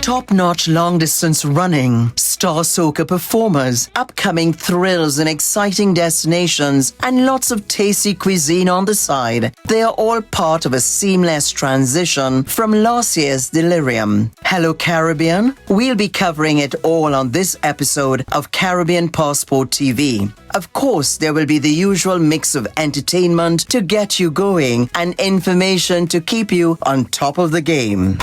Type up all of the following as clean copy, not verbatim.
Top-notch long-distance running, star soca performers, upcoming thrills and exciting destinations, and lots of tasty cuisine on the side. They are all part of a seamless transition from last year's delirium. Hello Caribbean? We'll be covering it all on this episode of Caribbean Passport TV. Of course, there will be the usual mix of entertainment to get you going and information to keep you on top of the game.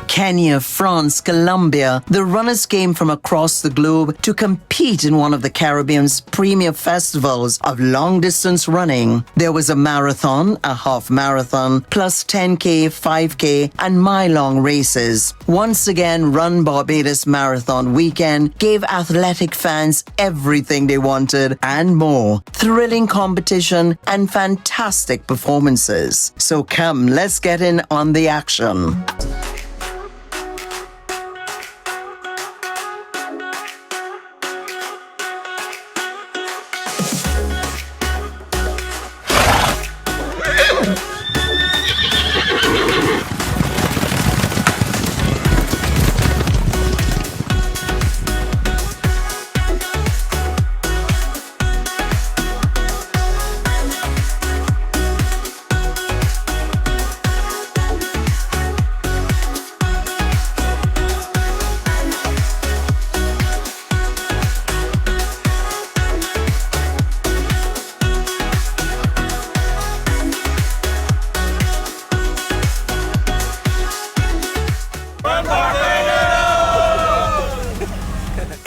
Kenya, France, Colombia, the runners came from across the globe to compete in one of the Caribbean's premier festivals of long-distance running. There was a marathon, a half marathon, plus 10K, 5K, and mile-long races. Once again, Run Barbados Marathon Weekend gave athletic fans everything they wanted and more. Thrilling competition and fantastic performances. So come, let's get in on the action.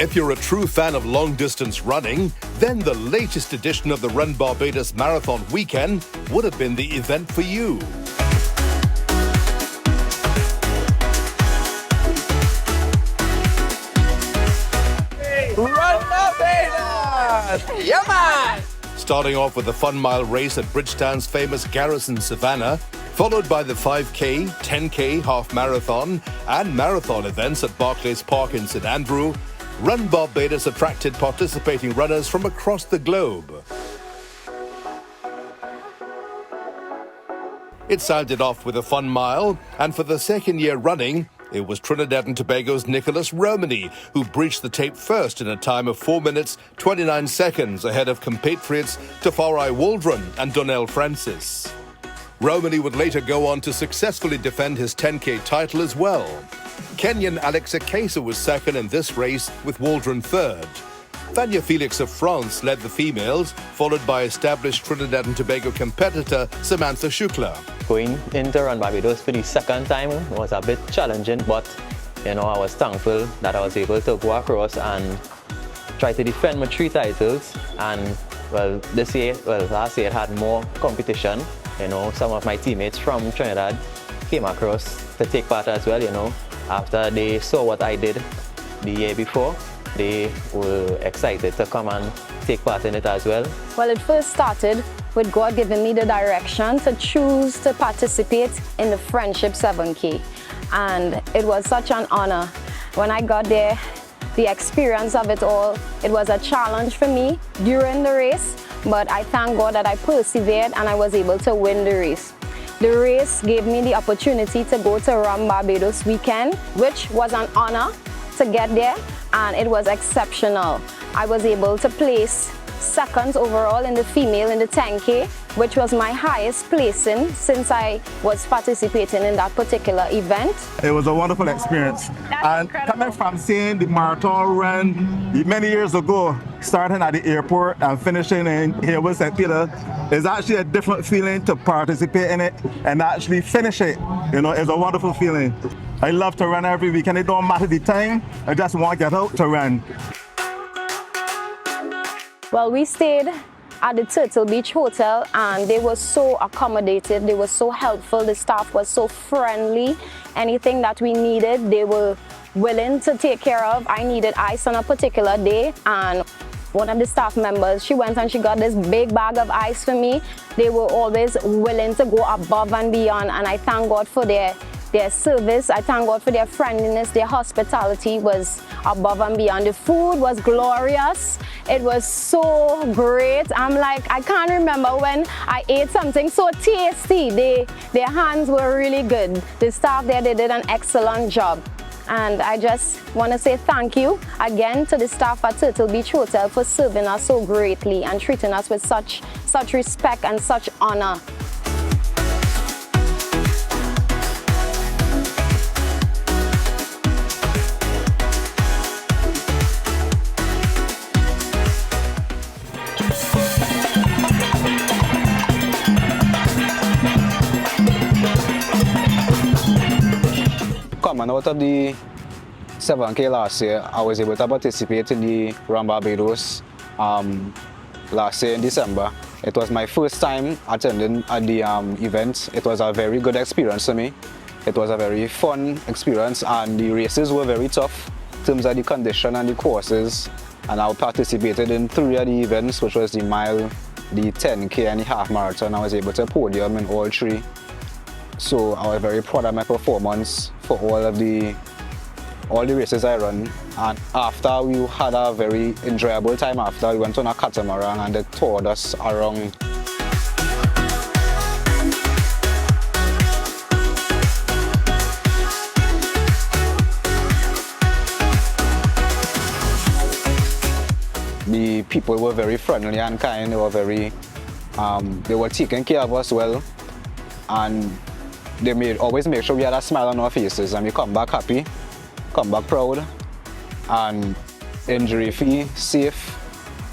If you're a true fan of long-distance running, then the latest edition of the Run Barbados Marathon Weekend would have been the event for you. Run Barbados! Yeah, man! Starting off with the Fun Mile race at Bridgetown's famous Garrison Savannah, followed by the 5K, 10K half marathon, and marathon events at Barclays Park in St Andrew, Run Barbados attracted participating runners from across the globe. It sounded off with a Fun Mile, and for the second year running, it was Trinidad and Tobago's Nicholas Romany who breached the tape first in a time of 4 minutes, 29 seconds ahead of compatriots Tafari Waldron and Donnell Francis. Romany would later go on to successfully defend his 10K title as well. Kenyan Alex Akesa was second in this race, with Waldron third. Vanya Felix of France led the females, followed by established Trinidad and Tobago competitor Samantha Shukla. Going into Run Barbados for the second time was a bit challenging, but I was thankful that I was able to go across and try to defend my 3 titles. And last year it had more competition. Some of my teammates from Trinidad came across to take part as well, After they saw what I did the year before, they were excited to come and take part in it as well. Well, it first started with God giving me the direction to choose to participate in the Friendship 7K. And it was such an honor. When I got there, the experience of it all, it was a challenge for me during the race, but I thank God that I persevered and I was able to win the race. The race gave me the opportunity to go to Run Barbados Weekend, which was an honor to get there, and it was exceptional. I was able to place second overall in the female in the 10K, which was my highest placing since I was participating in that particular event. It was a wonderful experience. Coming from seeing the marathon run many years ago, starting at the airport and finishing in here with St. Peter, is actually a different feeling to participate in it and actually finish it. It's a wonderful feeling. I love to run every weekend. It don't matter the time, I just want to get out to run. Well, we stayed at the Turtle Beach Hotel and they were so accommodative, they were so helpful, the staff was so friendly. Anything that we needed, they were willing to take care of. I needed ice on a particular day and one of the staff members, she went and she got this big bag of ice for me. They were always willing to go above and beyond, and I thank God for their Their service, I thank God for their friendliness, their hospitality was above and beyond. The food was glorious. It was so great. I'm like, I can't remember when I ate something so tasty. Their hands were really good. The staff there, they did an excellent job. And I just want to say thank you again to the staff at Turtle Beach Hotel for serving us so greatly and treating us with such respect and such honor. Coming out of the 7K last year, I was able to participate in the Run Barbados last year in December. It was my first time attending at the event. It was a very good experience for me. It was a very fun experience and the races were very tough in terms of the condition and the courses. And I participated in 3 of the events, which was the mile, the 10K and the half marathon. I was able to podium in all 3. So I was very proud of my performance for all the races I run. And after we had a very enjoyable time after, we went on a catamaran and they toured us around. The people were very friendly and kind. They were they were taking care of us well. And they always make sure we had a smile on our faces and we come back happy, come back proud, and injury-free, safe.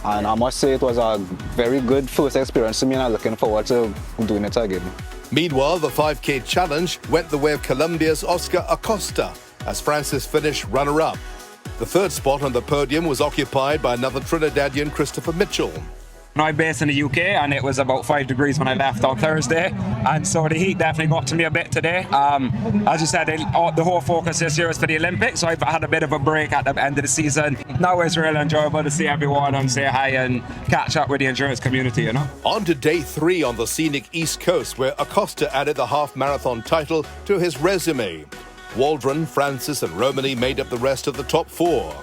And I must say it was a very good first experience to me and I'm looking forward to doing it again. Meanwhile, the 5K challenge went the way of Colombia's Oscar Acosta as Francis finished runner-up. The 3rd spot on the podium was occupied by another Trinidadian, Christopher Mitchell. I'm based in the UK and it was about 5 degrees when I left on Thursday, and so the heat definitely got to me a bit today. As you said, the whole focus this year is for the Olympics, so I've had a bit of a break at the end of the season. Now it's really enjoyable to see everyone and say hi and catch up with the endurance community, you know. On to day 3 on the scenic East Coast, where Acosta added the half marathon title to his resume. Waldron, Francis and Romani made up the rest of the top 4.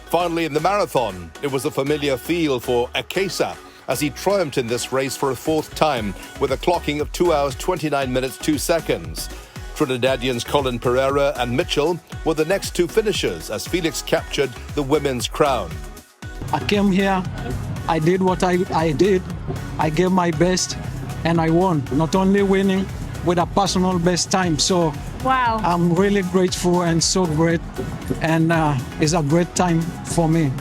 Finally, in the marathon, it was a familiar field for Akesa as he triumphed in this race for a 4th time with a clocking of 2 hours 29 minutes 2 seconds. Trinidadians Colin Pereira and Mitchell were the next 2 finishers as Felix captured the women's crown. I came here, I did what I did, I gave my best and I won. Not only winning, with a personal best time. So wow, I'm really grateful and so great, and it's a great time for me.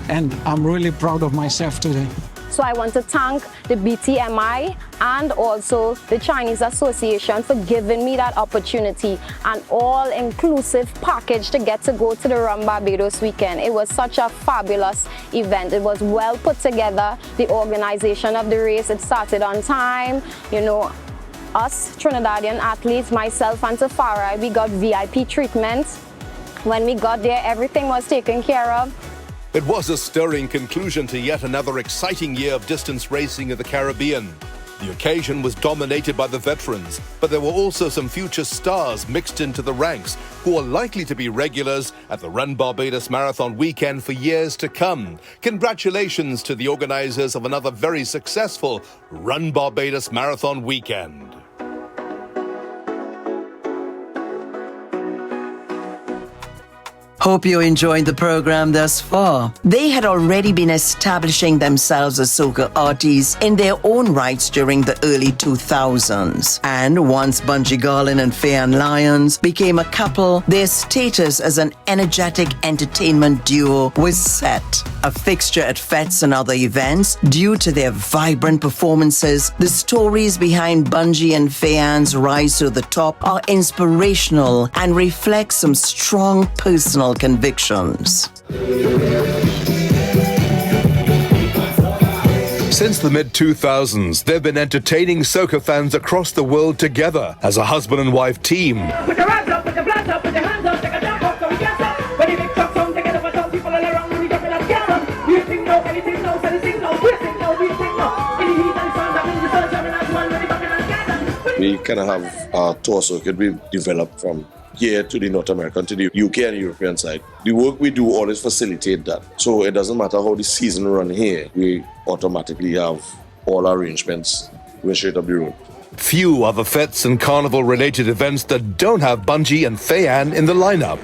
And I'm really proud of myself today. So I want to thank the BTMI and also the Chinese Association for giving me that opportunity, an all-inclusive package to get to go to the Run Barbados weekend. It was such a fabulous event. It was well put together. The organization of the race, it started on time. You know, us Trinidadian athletes, myself and Tafara, we got VIP treatment. When we got there, everything was taken care of. It was a stirring conclusion to yet another exciting year of distance racing in the Caribbean. The occasion was dominated by the veterans, but there were also some future stars mixed into the ranks who are likely to be regulars at the Run Barbados Marathon weekend for years to come. Congratulations to the organizers of another very successful Run Barbados Marathon weekend. Hope you enjoyed the program thus far. They had already been establishing themselves as soca artists in their own rights during the early 2000s. And once Bunji and Fay-Ann Lyons became a couple, their status as an energetic entertainment duo was set. A fixture at fetes and other events due to their vibrant performances, the stories behind Bunji and Fay-Ann's rise to the top are inspirational and reflect some strong personal convictions. Since the mid-2000s, they've been entertaining soca fans across the world together as a husband and wife team. Put your hands up, put your hands up, put your hands up, take a jump up, come get up. When you make trucks on, take it up, some people all around, we jump in and get up. You sing no, anything no, anything no, we sing no, we sing no. In the heat and sun, that means the sun shining as one, when you back and get up. We kind of have a tour circuit we developed from here to the North American, to the UK and European side. The work we do always facilitate that. So it doesn't matter how the season run here, we automatically have all arrangements going straight up the road. Few are the fetes and carnival-related events that don't have Bunji and Fay-Ann in the lineup.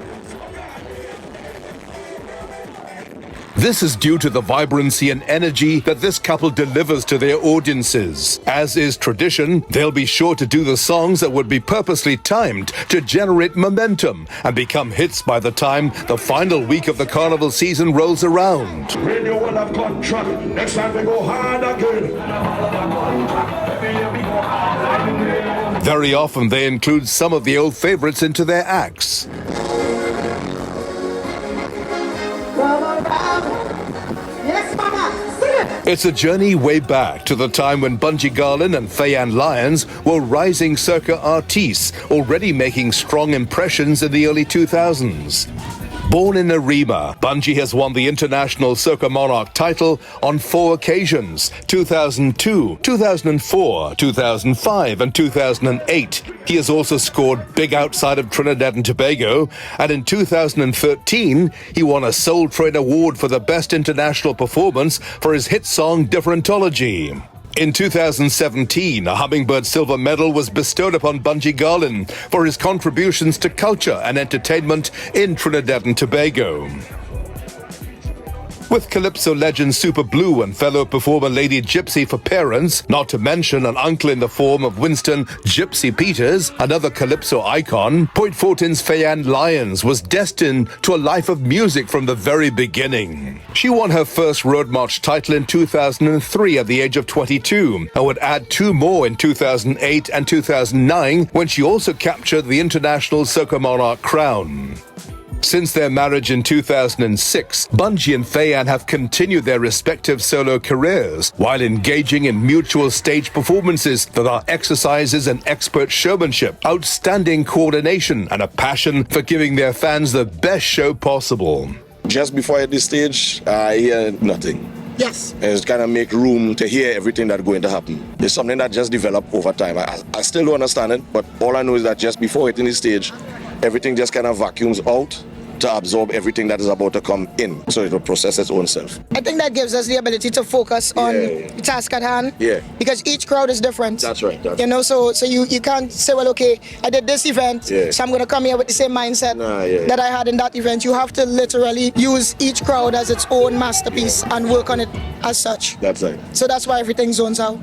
This is due to the vibrancy and energy that this couple delivers to their audiences. As is tradition, they'll be sure to do the songs that would be purposely timed to generate momentum and become hits by the time the final week of the carnival season rolls around. Radio will have contract. Next time we go hard again. Very often they include some of the old favorites into their acts. It's a journey way back to the time when Bunji Garlin and Fay-Ann Lyons were rising soca artistes, already making strong impressions in the early 2000s. Born in Arima, Bunji has won the International Soca Monarch title on 4 occasions: 2002, 2004, 2005 and 2008. He has also scored big outside of Trinidad and Tobago, and in 2013 he won a Soul Train Award for the Best International Performance for his hit song Differentology. In 2017, a Hummingbird Silver Medal was bestowed upon Bunji Garlin for his contributions to culture and entertainment in Trinidad and Tobago. With Calypso legend Super Blue and fellow performer Lady Gypsy for parents, not to mention an uncle in the form of Winston Gypsy Peters, another Calypso icon, Point Fortin's Fay-Ann Lyons was destined to a life of music from the very beginning. She won her first Road March title in 2003 at the age of 22, and would add 2 more in 2008 and 2009 when she also captured the International Soca Monarch crown. Since their marriage in 2006, Bunji and Fay-Ann have continued their respective solo careers while engaging in mutual stage performances that are exercises in expert showmanship, outstanding coordination, and a passion for giving their fans the best show possible. Just before I hit the stage, I hear nothing. Yes. And it's kind of make room to hear everything that's going to happen. It's something that just developed over time. I still don't understand it, but all I know is that just before hitting the stage, everything just kind of vacuums out to absorb everything that is about to come in, so it will process its own self. I think that gives us the ability to focus on the task at hand. Yeah. Because each crowd is different. That's right. So you can't say, well, okay, I did this event, so I'm going to come here with the same mindset that I had in that event. You have to literally use each crowd as its own masterpiece and work on it as such. That's right. So that's why everything zones out.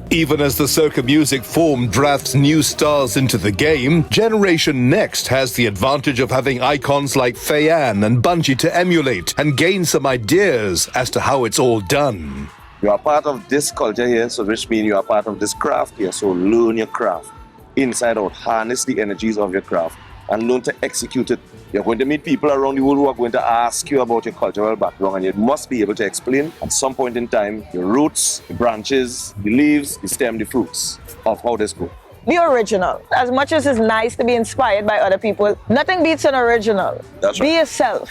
Even as the soca music form drafts new stars into the game, Generation Next has the advantage of having icons like Fay-Ann and Bunji to emulate and gain some ideas as to how it's all done. You are part of this culture here, so which means you are part of this craft here, so learn your craft inside out, harness the energies of your craft and learn to execute it. You're going to meet people around the world who are going to ask you about your cultural background, and you must be able to explain at some point in time your roots, the branches, the leaves, the stem, the fruits of how this goes. Be original. As much as it's nice to be inspired by other people, nothing beats an original. That's right. Be yourself.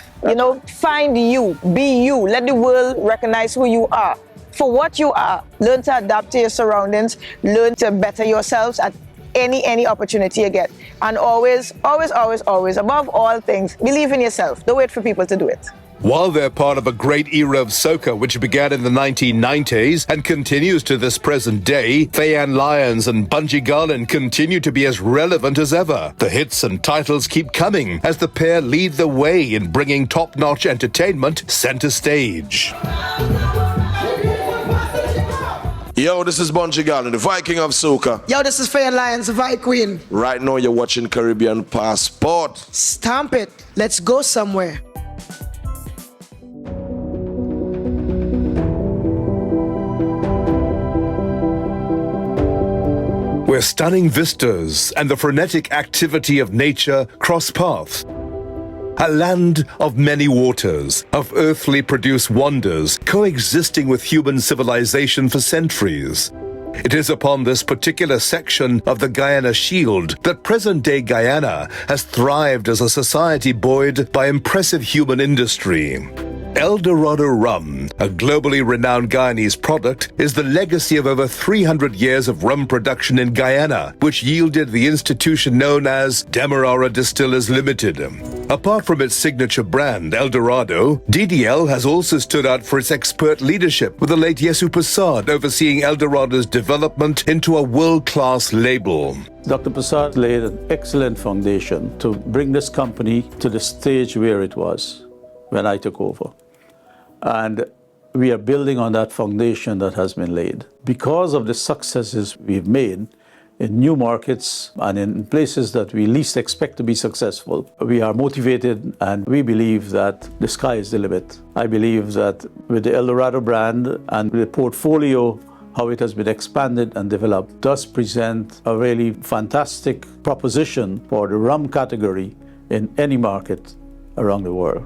Find you. Be you. Let the world recognize who you are. For what you are, learn to adapt to your surroundings. Learn to better yourselves at any opportunity you get. And always, above all things, believe in yourself. Don't wait for people to do it. While they're part of a great era of soca which began in the 1990s and continues to this present day, Fay-Ann Lyons and Bunji Garlin continue to be as relevant as ever. The hits and titles keep coming as the pair lead the way in bringing top-notch entertainment center stage. Yo, this is Bunji Garlin, the Viking of soca. Yo, this is Fay-Ann Lyons, the Vi Queen. Right now you're watching Caribbean Passport. Stamp it. Let's go somewhere. Where stunning vistas and the frenetic activity of nature cross paths. A land of many waters, of earthly produced wonders, coexisting with human civilization for centuries. It is upon this particular section of the Guyana Shield that present-day Guyana has thrived as a society buoyed by impressive human industry. El Dorado rum, a globally renowned Guyanese product, is the legacy of over 300 years of rum production in Guyana, which yielded the institution known as Demerara Distillers Limited. Apart from its signature brand, El Dorado, DDL has also stood out for its expert leadership, with the late Yesu Prasad overseeing El Dorado's development into a world-class label. Dr. Prasad laid an excellent foundation to bring this company to the stage where it was when I took over. And we are building on that foundation that has been laid. Because of the successes we've made in new markets and in places that we least expect to be successful, we are motivated and we believe that the sky is the limit. I believe that with the El Dorado brand and the portfolio, how it has been expanded and developed, does present a really fantastic proposition for the rum category in any market around the world.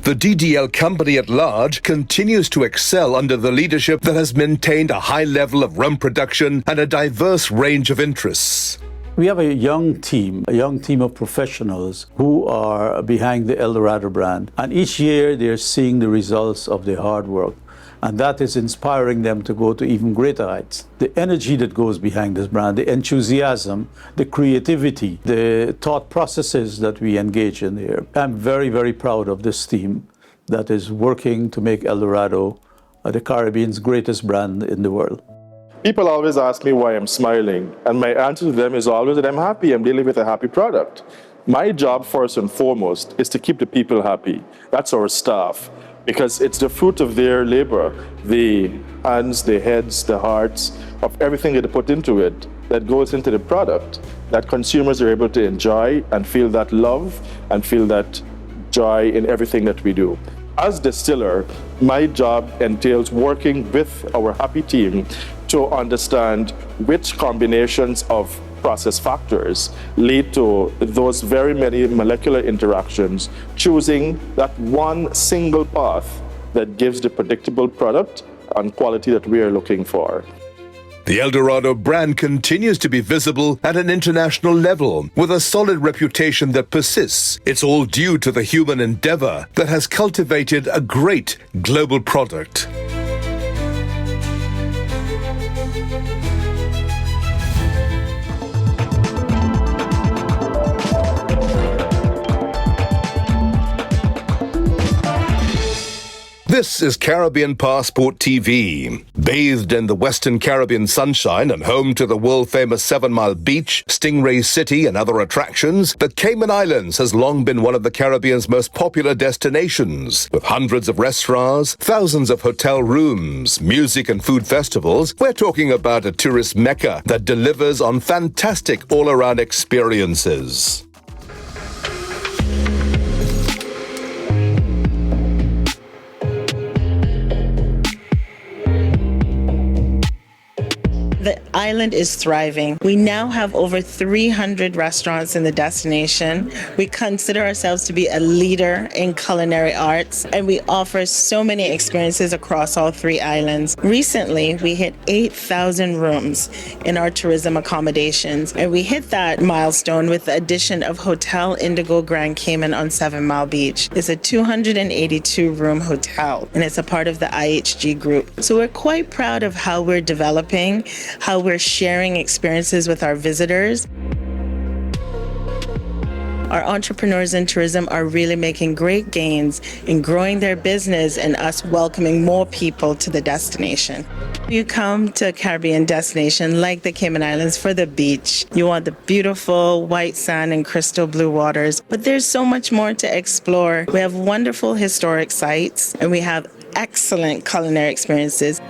The DDL company at large continues to excel under the leadership that has maintained a high level of rum production and a diverse range of interests. We have a young team of professionals who are behind the El Dorado brand. And each year they're seeing the results of their hard work. And that is inspiring them to go to even greater heights. The energy that goes behind this brand, the enthusiasm, the creativity, the thought processes that we engage in here. I'm very, very proud of this team that is working to make El Dorado the Caribbean's greatest brand in the world. People always ask me why I'm smiling, and my answer to them is always that I'm happy. I'm dealing with a happy product. My job, first and foremost, is to keep the people happy. That's our staff. Because it's the fruit of their labor, the hands, the heads, the hearts, of everything that they put into it that goes into the product, that consumers are able to enjoy and feel that love and feel that joy in everything that we do. As distiller, my job entails working with our happy team to understand which combinations of process factors lead to those very many molecular interactions, choosing that one single path that gives the predictable product and quality that we are looking for. The El Dorado brand continues to be visible at an international level with a solid reputation that persists. It's all due to the human endeavor that has cultivated a great global product. This is Caribbean Passport TV. Bathed in the Western Caribbean sunshine and home to the world-famous 7 Mile Beach, Stingray City and other attractions, the Cayman Islands has long been one of the Caribbean's most popular destinations. With hundreds of restaurants, thousands of hotel rooms, music and food festivals, we're talking about a tourist mecca that delivers on fantastic all-around experiences. The island is thriving. We now have over 300 restaurants in the destination. We consider ourselves to be a leader in culinary arts, and we offer so many experiences across all 3 islands. Recently, we hit 8,000 rooms in our tourism accommodations, and we hit that milestone with the addition of Hotel Indigo Grand Cayman on 7 Mile Beach. It's a 282-room hotel, and it's a part of the IHG group. So we're quite proud of how we're developing, how we're sharing experiences with our visitors. Our entrepreneurs in tourism are really making great gains in growing their business and us welcoming more people to the destination. You come to a Caribbean destination like the Cayman Islands for the beach. You want the beautiful white sand and crystal blue waters, but there's so much more to explore. We have wonderful historic sites, and we have excellent culinary experiences.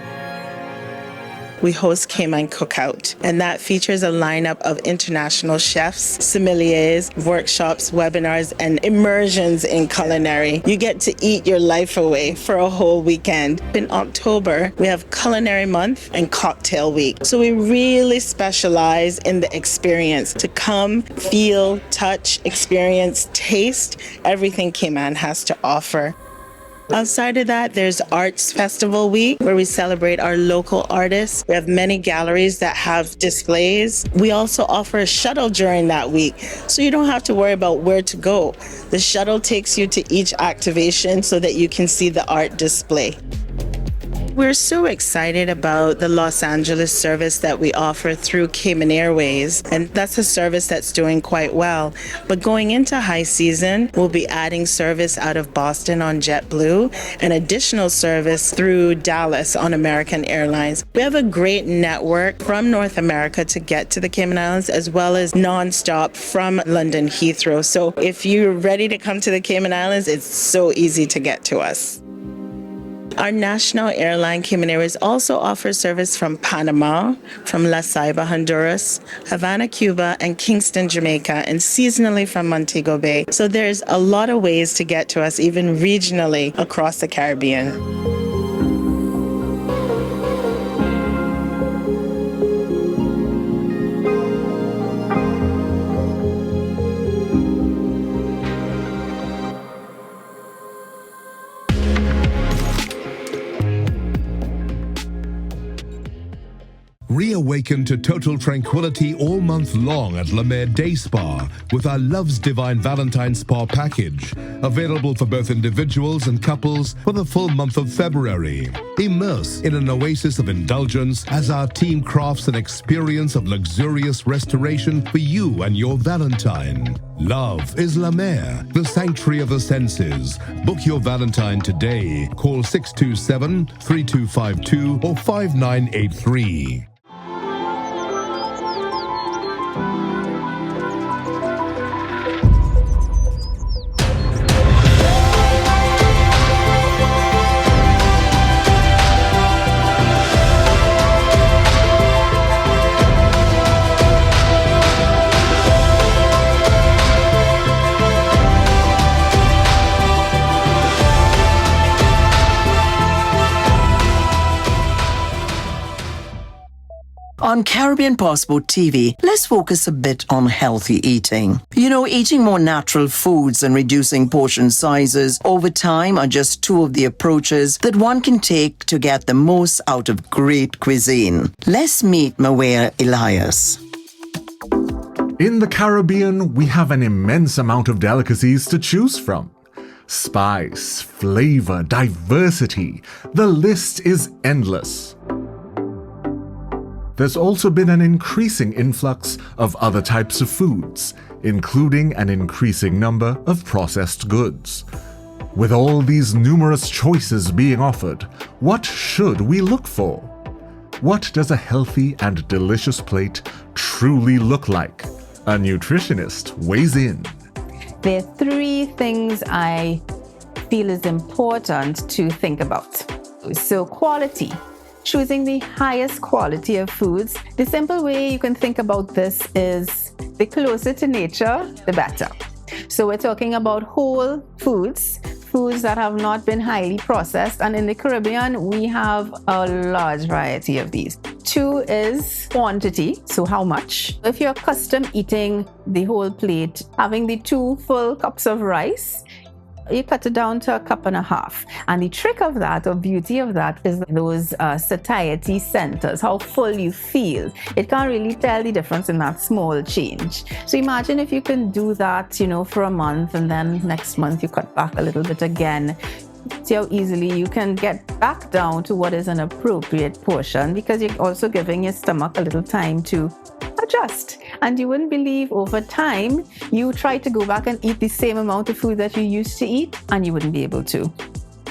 We host Cayman Cookout, and that features a lineup of international chefs, sommeliers, workshops, webinars, and immersions in culinary. You get to eat your life away for a whole weekend. In October, we have Culinary Month and Cocktail Week. So we really specialize in the experience to come, feel, touch, experience, taste everything Cayman has to offer. Outside of that, there's Arts Festival Week, where we celebrate our local artists. We have many galleries that have displays. We also offer a shuttle during that week, so you don't have to worry about where to go. The shuttle takes you to each activation so that you can see the art display. We're so excited about the Los Angeles service that we offer through Cayman Airways, and that's a service that's doing quite well. But going into high season, we'll be adding service out of Boston on JetBlue and additional service through Dallas on American Airlines. We have a great network from North America to get to the Cayman Islands, as well as nonstop from London Heathrow. So if you're ready to come to the Cayman Islands, it's so easy to get to us. Our national airline, Cayman Airways, also offers service from Panama, from La Ceiba, Honduras, Havana, Cuba, and Kingston, Jamaica, and seasonally from Montego Bay. So there's a lot of ways to get to us, even regionally across the Caribbean. Reawaken to total tranquility all month long at Mer Day Spa with our Love's Divine Valentine Spa package, available for both individuals and couples for the full month of February. Immerse in an oasis of indulgence as our team crafts an experience of luxurious restoration for you and your Valentine. Love is La Mer, the sanctuary of the senses. Book your Valentine today. Call 627-3252 or 5983. On Caribbean Passport TV, let's focus a bit on healthy eating. You know, eating more natural foods and reducing portion sizes over time are just two of the approaches that one can take to get the most out of great cuisine. Let's meet Mweia Elias. In the Caribbean, we have an immense amount of delicacies to choose from. Spice, flavor, diversity, the list is endless. There's also been an increasing influx of other types of foods, including an increasing number of processed goods. With all these numerous choices being offered, what should we look for? What does a healthy and delicious plate truly look like? A nutritionist weighs in. There are three things I feel is important to think about. So quality. Choosing the highest quality of foods. The simple way you can think about this is the closer to nature, the better. So we're talking about whole foods, foods that have not been highly processed. And in the Caribbean, we have a large variety of these. Two is quantity, so how much. If you're accustomed eating the whole plate, having the 2 full cups of rice, you cut it down to 1.5 cups. And the trick of that, or beauty of that, is those satiety centers, how full you feel. It can't really tell the difference in that small change. So imagine if you can do that, for a month, and then next month you cut back a little bit again. See how easily you can get back down to what is an appropriate portion, because you're also giving your stomach a little time to adjust. And you wouldn't believe, over time, you try to go back and eat the same amount of food that you used to eat, and you wouldn't be able to.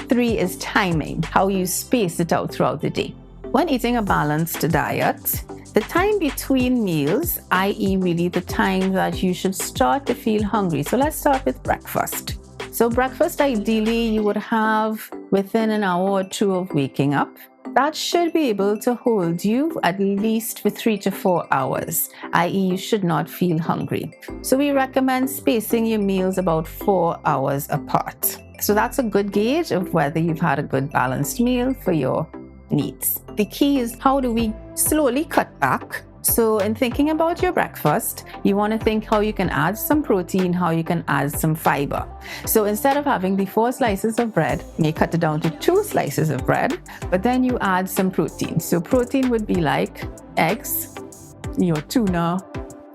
3 is timing, how you space it out throughout the day. When eating a balanced diet, the time between meals, i.e. really the time that you should start to feel hungry. So let's start with breakfast. So breakfast, ideally, you would have within an hour or 2 of waking up. That should be able to hold you at least for 3 to 4 hours, i.e. you should not feel hungry. So we recommend spacing your meals about 4 hours apart. So that's a good gauge of whether you've had a good balanced meal for your needs. The key is, how do we slowly cut back So in thinking about your breakfast, you want to think how you can add some protein, how you can add some fiber. So instead of having the 4 slices of bread, you cut it down to 2 slices of bread, but then you add some protein. So protein would be like eggs, your tuna,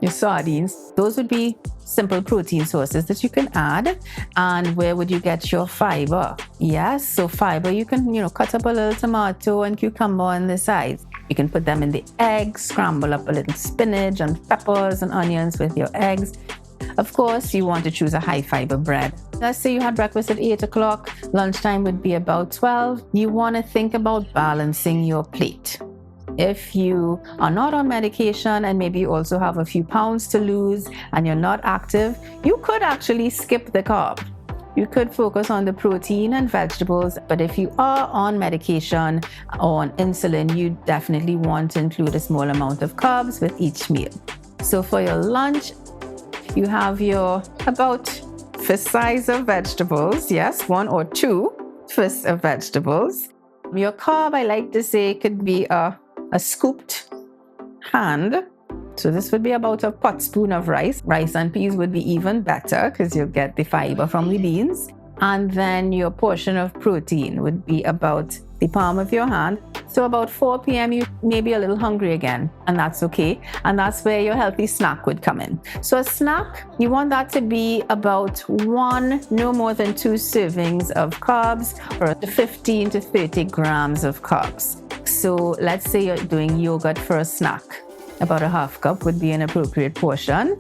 your sardines. Those would be simple protein sources that you can add. And where would you get your fiber? Yes, so fiber, you can, cut up a little tomato and cucumber on the sides. You can put them in the eggs, scramble up a little spinach and peppers and onions with your eggs. Of course, you want to choose a high fiber bread. Let's say you had breakfast at 8 o'clock, lunchtime would be about 12. You want to think about balancing your plate. If you are not on medication and maybe you also have a few pounds to lose and you're not active, you could actually skip the carb. You could focus on the protein and vegetables, but if you are on medication or on insulin, you definitely want to include a small amount of carbs with each meal. So for your lunch, you have your about fist size of vegetables. Yes, 1 or 2 fists of vegetables. Your carb, I like to say, could be a scooped hand. So this would be about a pot spoon of rice. Rice and peas would be even better because you'll get the fiber from the beans. And then your portion of protein would be about the palm of your hand. So about 4 p.m. you may be a little hungry again, and that's okay. And that's where your healthy snack would come in. So a snack, you want that to be about 1, no more than 2 servings of carbs, or 15 to 30 grams of carbs. So let's say you're doing yogurt for a snack. About a half cup would be an appropriate portion.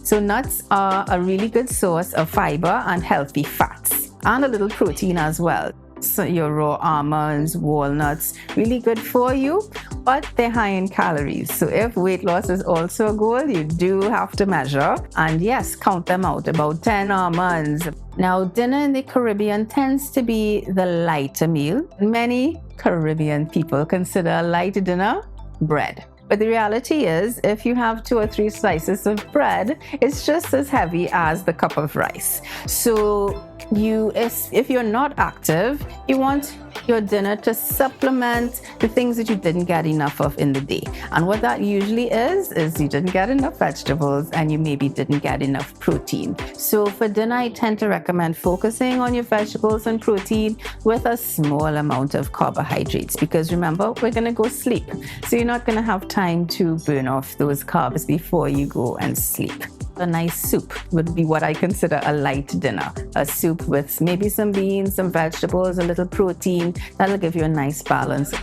So nuts are a really good source of fiber and healthy fats, and a little protein as well. So your raw almonds, walnuts, really good for you, but they're high in calories. So if weight loss is also a goal, you do have to measure. And yes, count them out, about 10 almonds. Now, dinner in the Caribbean tends to be the lighter meal. Many Caribbean people consider a light dinner bread. But the reality is, if you have 2 or 3 slices of bread, it's just as heavy as the cup of rice. So if you're not active, you want your dinner to supplement the things that you didn't get enough of in the day. And what that usually is you didn't get enough vegetables and you maybe didn't get enough protein. So for dinner, I tend to recommend focusing on your vegetables and protein with a small amount of carbohydrates, because remember, we're going to go sleep. So you're not going to have time to burn off those carbs before you go and sleep. A nice soup would be what I consider a light dinner. A soup with maybe some beans, some vegetables, a little protein. That'll give you a nice balance.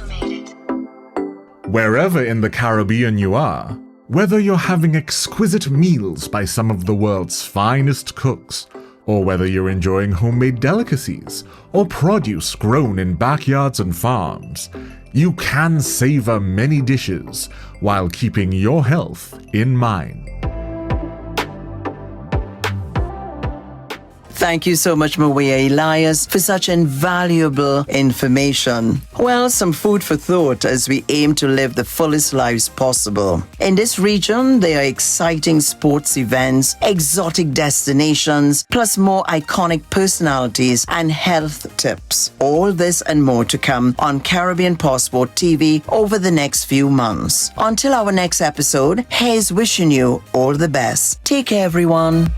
Wherever in the Caribbean you are, whether you're having exquisite meals by some of the world's finest cooks, or whether you're enjoying homemade delicacies or produce grown in backyards and farms, you can savor many dishes while keeping your health in mind. Thank you so much, Mweia Elias, for such invaluable information. Well, some food for thought as we aim to live the fullest lives possible. In this region, there are exciting sports events, exotic destinations, plus more iconic personalities and health tips. All this and more to come on Caribbean Passport TV over the next few months. Until our next episode, here's wishing you all the best. Take care, everyone.